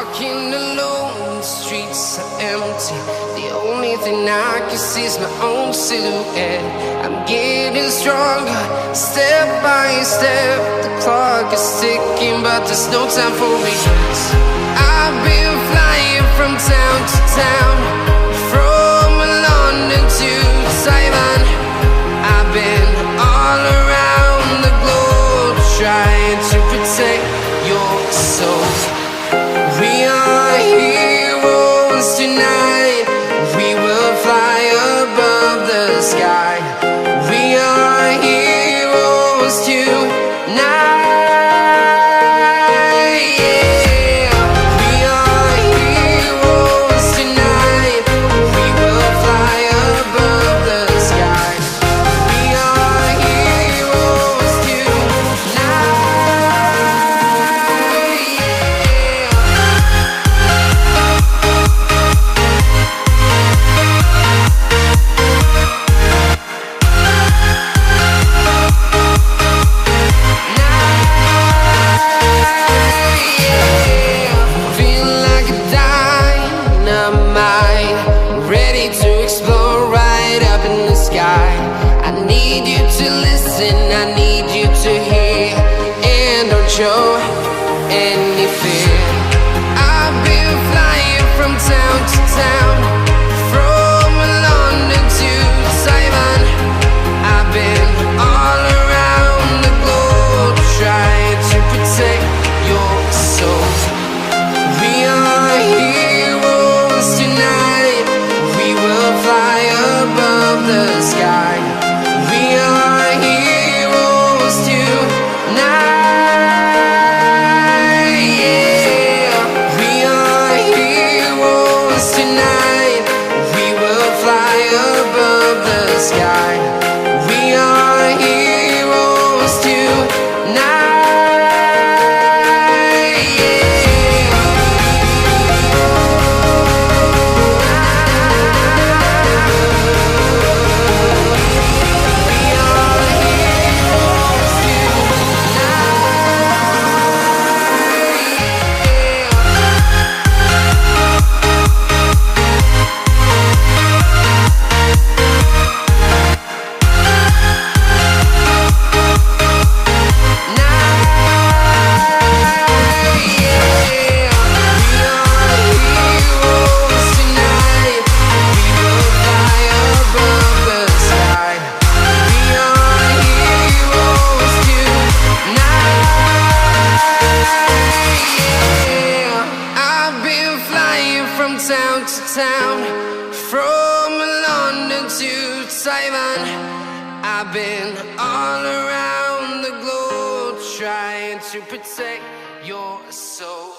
walking alone, the streets are empty. The only thing I can see is my own silhouette. I'm getting stronger, step by step. The clock is ticking, but there's no time for me. I've been flying from town to town, from London to Taiwan. I've been all around the globe, trying to protect your soul. We are heroes tonight. We will fly above the sky. We are heroes tonight. Yeah. We are heroes tonight. We will fly above the sky. We are heroes tonight. I need you to listen, I need you to hear, and don't show any fear. I've been flying from town to town, from London to Taiwan. I've been all around the globe, trying to protect your soul. We are heroes tonight. We will fly above the sky. We are heroes tonight. Yeah. We are heroes tonight. We will fly above the sky. We are heroes tonight. Town to town, from London to Taiwan. I've been all around the globe, trying to protect your soul.